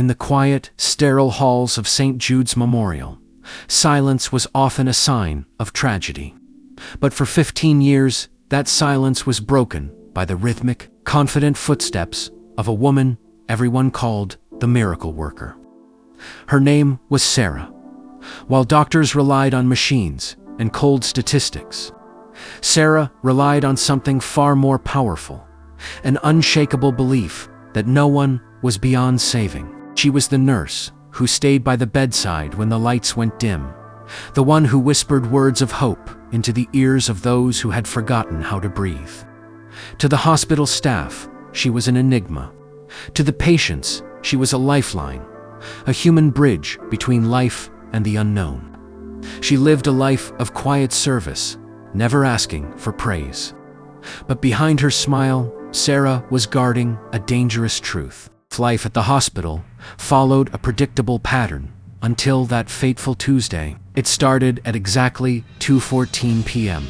in the quiet, sterile halls of St. Jude's Memorial, silence was often a sign of tragedy. But for 15 years, that silence was broken by the rhythmic, confident footsteps of a woman everyone called the miracle worker. Her name was Sarah. While doctors relied on machines and cold statistics, Sarah relied on something far more powerful, an unshakable belief that no one was beyond saving. She was the nurse who stayed by the bedside when the lights went dim, the one who whispered words of hope into the ears of those who had forgotten how to breathe. To the hospital staff, she was an enigma. To the patients, she was a lifeline, a human bridge between life and the unknown. She lived a life of quiet service, never asking for praise. But behind her smile, Sarah was guarding a dangerous truth. Life at the hospital followed a predictable pattern until that fateful Tuesday. It started at exactly 2:14 p.m.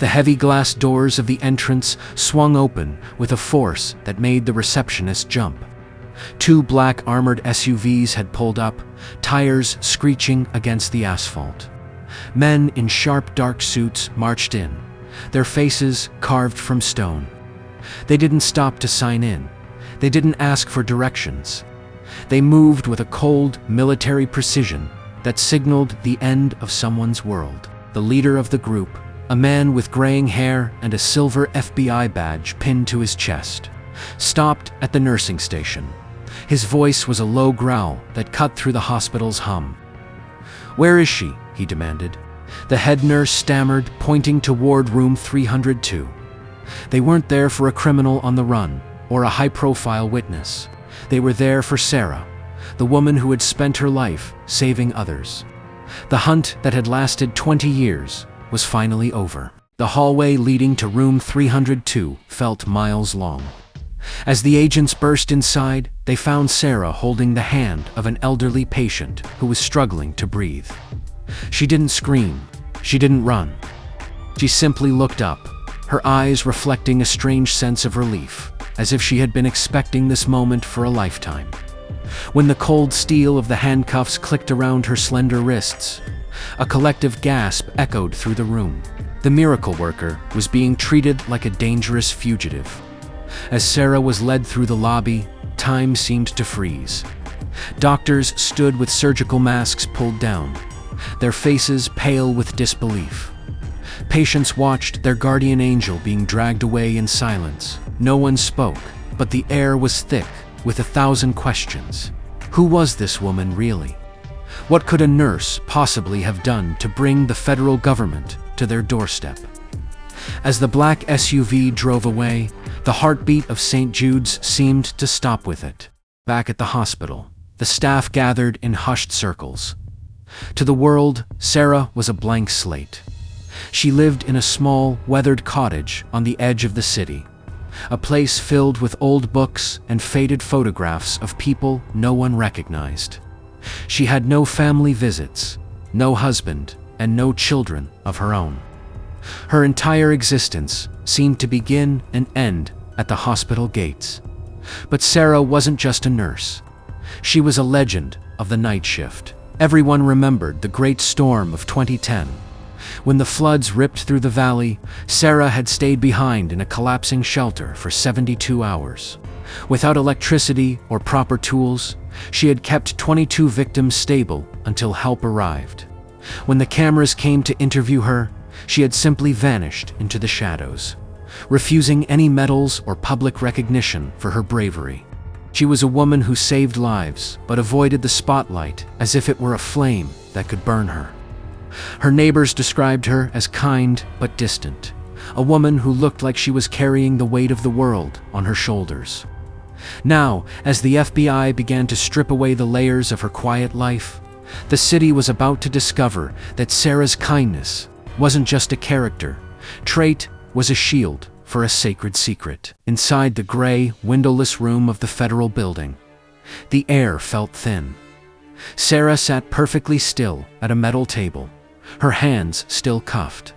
The heavy glass doors of the entrance swung open with a force that made the receptionist jump. 2 black armored SUVs had pulled up, tires screeching against the asphalt. Men in sharp dark suits marched in, their faces carved from stone. They didn't stop to sign in. They didn't ask for directions. They moved with a cold, military precision that signaled the end of someone's world. The leader of the group, a man with graying hair and a silver FBI badge pinned to his chest, stopped at the nursing station. His voice was a low growl that cut through the hospital's hum. "Where is she?" he demanded. The head nurse stammered, pointing toward room 302. They weren't there for a criminal on the run or a high-profile witness. They were there for Sarah, the woman who had spent her life saving others. The hunt that had lasted 20 years was finally over. The hallway leading to room 302 felt miles long. As the agents burst inside, they found Sarah holding the hand of an elderly patient who was struggling to breathe. She didn't scream. She didn't run. She simply looked up, her eyes reflecting a strange sense of relief, as if she had been expecting this moment for a lifetime. When the cold steel of the handcuffs clicked around her slender wrists, a collective gasp echoed through the room. The miracle worker was being treated like a dangerous fugitive. As Sarah was led through the lobby, time seemed to freeze. Doctors stood with surgical masks pulled down, their faces pale with disbelief. Patients watched their guardian angel being dragged away in silence. No one spoke, but the air was thick with 1,000 questions. Who was this woman really? What could a nurse possibly have done to bring the federal government to their doorstep? As the black SUV drove away, the heartbeat of St. Jude's seemed to stop with it. Back at the hospital, the staff gathered in hushed circles. To the world, Sarah was a blank slate. She lived in a small, weathered cottage on the edge of the city, a place filled with old books and faded photographs of people no one recognized. She had no family visits, no husband, and no children of her own. Her entire existence seemed to begin and end at the hospital gates. But Sarah wasn't just a nurse. She was a legend of the night shift. Everyone remembered the great storm of 2010. When the floods ripped through the valley, Sarah had stayed behind in a collapsing shelter for 72 hours. Without electricity or proper tools, she had kept 22 victims stable until help arrived. When the cameras came to interview her, she had simply vanished into the shadows, refusing any medals or public recognition for her bravery. She was a woman who saved lives, but avoided the spotlight as if it were a flame that could burn her. Her neighbors described her as kind but distant, a woman who looked like she was carrying the weight of the world on her shoulders. Now, as the FBI began to strip away the layers of her quiet life, the city was about to discover that Sarah's kindness wasn't just a character trait, was a shield for a sacred secret. Inside the gray, windowless room of the federal building, the air felt thin. Sarah sat perfectly still at a metal table, her hands still cuffed.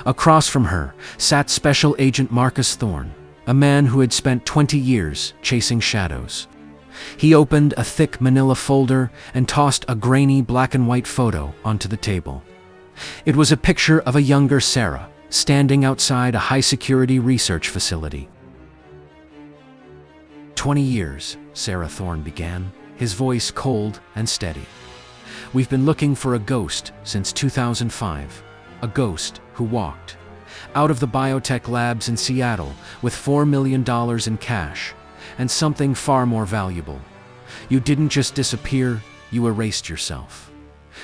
Across from her sat Special Agent Marcus Thorne, a man who had spent 20 years chasing shadows. He opened a thick manila folder and tossed a grainy black and white photo onto the table. It was a picture of a younger Sarah, standing outside a high-security research facility. 20 years, Sarah Thorne began, his voice cold and steady. We've been looking for a ghost since 2005, a ghost who walked out of the biotech labs in Seattle with $4 million in cash and something far more valuable. You didn't just disappear, you erased yourself.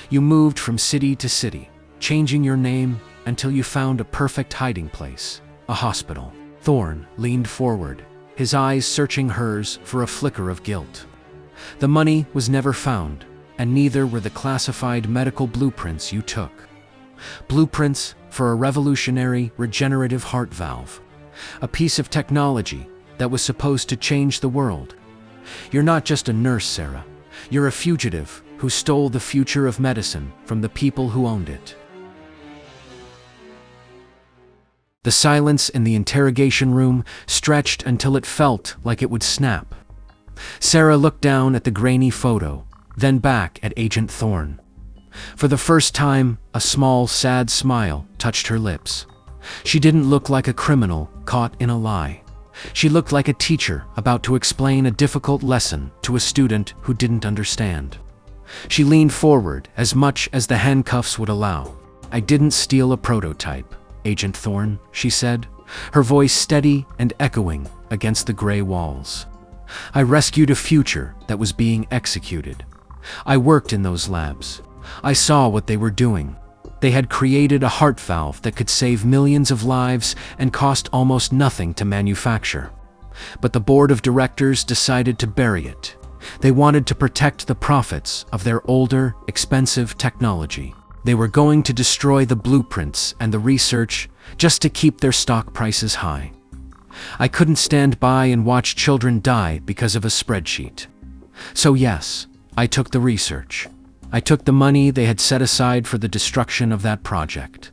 You moved from city to city, changing your name until you found a perfect hiding place, a hospital. Thorne leaned forward, his eyes searching hers for a flicker of guilt. The money was never found, and neither were the classified medical blueprints you took. Blueprints for a revolutionary regenerative heart valve, a piece of technology that was supposed to change the world. You're not just a nurse, Sarah. You're a fugitive who stole the future of medicine from the people who owned it. The silence in the interrogation room stretched until it felt like it would snap. Sarah looked down at the grainy photo, then back at Agent Thorne. For the first time, a small, sad smile touched her lips. She didn't look like a criminal caught in a lie. She looked like a teacher about to explain a difficult lesson to a student who didn't understand. She leaned forward as much as the handcuffs would allow. I didn't steal a prototype, Agent Thorne, she said, her voice steady and echoing against the gray walls. I rescued a future that was being executed. I worked in those labs. I saw what they were doing. They had created a heart valve that could save millions of lives and cost almost nothing to manufacture. But the board of directors decided to bury it. They wanted to protect the profits of their older, expensive technology. They were going to destroy the blueprints and the research just to keep their stock prices high. I couldn't stand by and watch children die because of a spreadsheet. So yes, I took the research. I took the money they had set aside for the destruction of that project.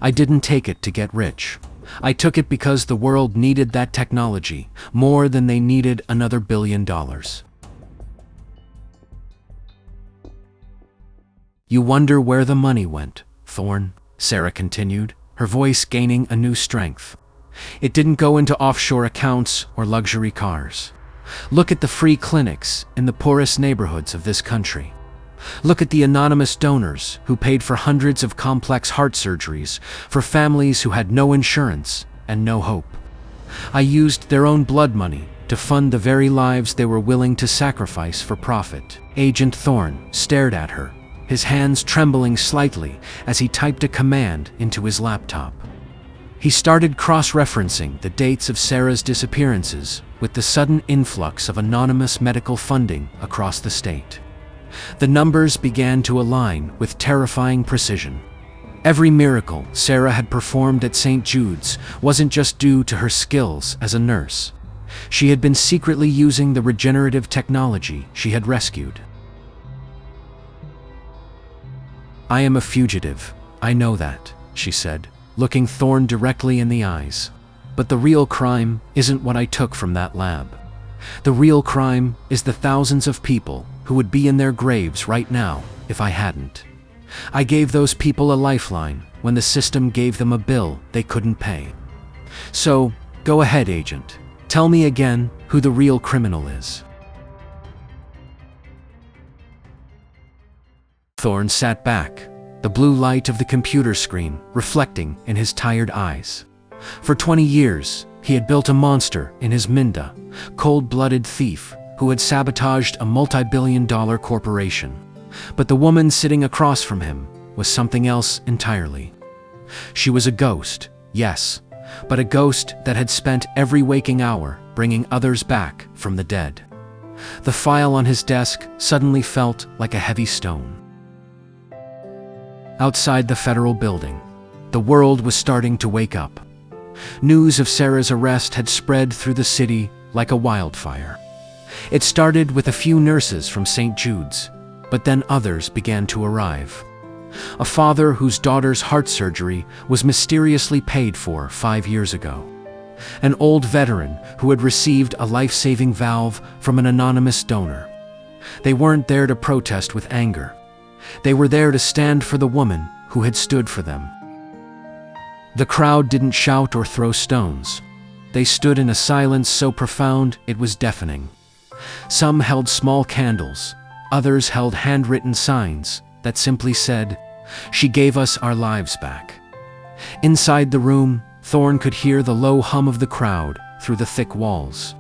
I didn't take it to get rich. I took it because the world needed that technology more than they needed another $1 billion. You wonder where the money went, Thorne, Sarah continued, her voice gaining a new strength. It didn't go into offshore accounts or luxury cars. Look at the free clinics in the poorest neighborhoods of this country. Look at the anonymous donors who paid for hundreds of complex heart surgeries for families who had no insurance and no hope. I used their own blood money to fund the very lives they were willing to sacrifice for profit. Agent Thorne stared at her, his hands trembling slightly as he typed a command into his laptop. He started cross-referencing the dates of Sarah's disappearances with the sudden influx of anonymous medical funding across the state. The numbers began to align with terrifying precision. Every miracle Sarah had performed at St. Jude's wasn't just due to her skills as a nurse. She had been secretly using the regenerative technology she had rescued. I am a fugitive, I know that, she said, looking Thorne directly in the eyes. But the real crime isn't what I took from that lab. The real crime is the thousands of people who would be in their graves right now if I hadn't. I gave those people a lifeline when the system gave them a bill they couldn't pay. So, go ahead, Agent. Tell me again who the real criminal is. Thorne sat back, the blue light of the computer screen reflecting in his tired eyes. For 20 years, he had built a monster in his Minda, cold-blooded thief who had sabotaged a multi-billion-dollar corporation. But the woman sitting across from him was something else entirely. She was a ghost, yes, but a ghost that had spent every waking hour bringing others back from the dead. The file on his desk suddenly felt like a heavy stone. Outside the federal building, the world was starting to wake up. News of Sarah's arrest had spread through the city like a wildfire. It started with a few nurses from St. Jude's, but then others began to arrive. A father whose daughter's heart surgery was mysteriously paid for 5 years ago. an old veteran who had received a life-saving valve from an anonymous donor. They weren't there to protest with anger. They were there to stand for the woman who had stood for them. The crowd didn't shout or throw stones. They stood in a silence so profound it was deafening. Some held small candles, others held handwritten signs that simply said, "She gave us our lives back." Inside the room, Thorne could hear the low hum of the crowd through the thick walls.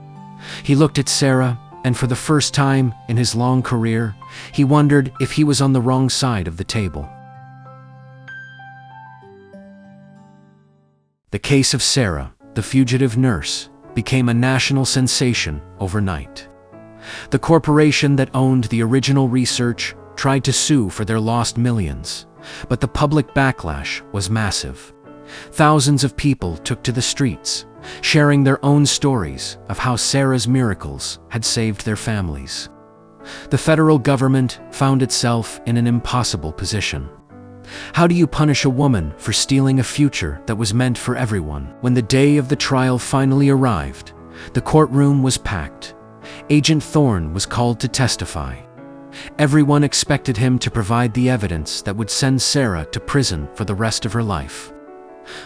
He looked at Sarah, and for the first time in his long career, he wondered if he was on the wrong side of the table. The case of Sarah, the fugitive nurse, became a national sensation overnight. The corporation that owned the original research tried to sue for their lost millions, but the public backlash was massive. Thousands of people took to the streets, sharing their own stories of how Sarah's miracles had saved their families. The federal government found itself in an impossible position. How do you punish a woman for stealing a future that was meant for everyone? When the day of the trial finally arrived, the courtroom was packed. Agent Thorne was called to testify. Everyone expected him to provide the evidence that would send Sarah to prison for the rest of her life.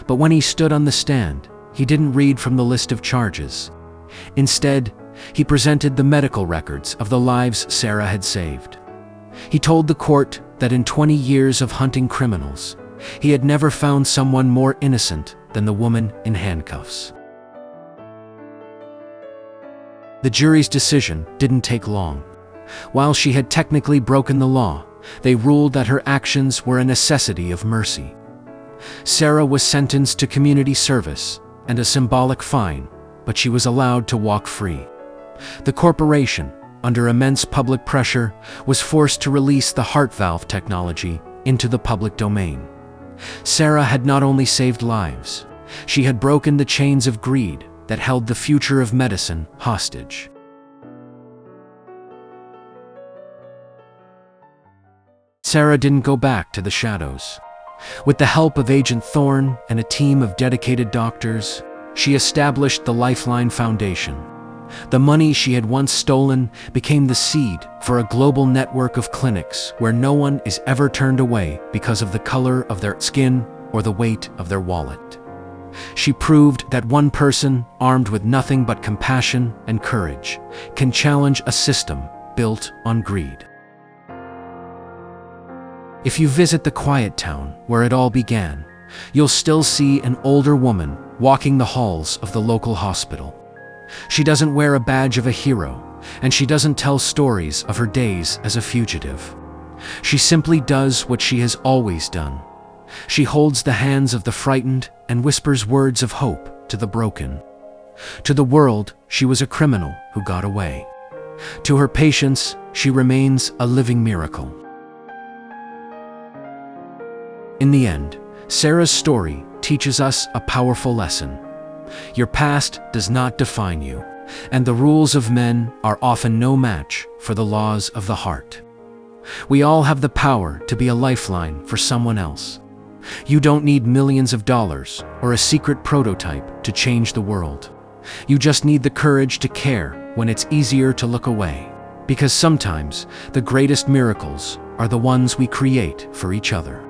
But when he stood on the stand, he didn't read from the list of charges. Instead, he presented the medical records of the lives Sarah had saved. He told the court that in 20 years of hunting criminals, he had never found someone more innocent than the woman in handcuffs. The jury's decision didn't take long. While she had technically broken the law, they ruled that her actions were a necessity of mercy. Sarah was sentenced to community service and a symbolic fine, but she was allowed to walk free. The corporation, under immense public pressure, was forced to release the heart valve technology into the public domain. Sarah had not only saved lives, she had broken the chains of greed that held the future of medicine hostage. Sarah didn't go back to the shadows. With the help of Agent Thorne and a team of dedicated doctors, she established the Lifeline Foundation. The money she had once stolen became the seed for a global network of clinics where no one is ever turned away because of the color of their skin or the weight of their wallet. She proved that one person, armed with nothing but compassion and courage, can challenge a system built on greed. If you visit the quiet town where it all began, you'll still see an older woman walking the halls of the local hospital. She doesn't wear a badge of a hero, and she doesn't tell stories of her days as a fugitive. She simply does what she has always done. She holds the hands of the frightened and whispers words of hope to the broken. To the world, she was a criminal who got away. To her patients, she remains a living miracle. In the end, Sarah's story teaches us a powerful lesson. Your past does not define you, and the rules of men are often no match for the laws of the heart. We all have the power to be a lifeline for someone else. You don't need millions of dollars or a secret prototype to change the world. You just need the courage to care when it's easier to look away, because sometimes the greatest miracles are the ones we create for each other.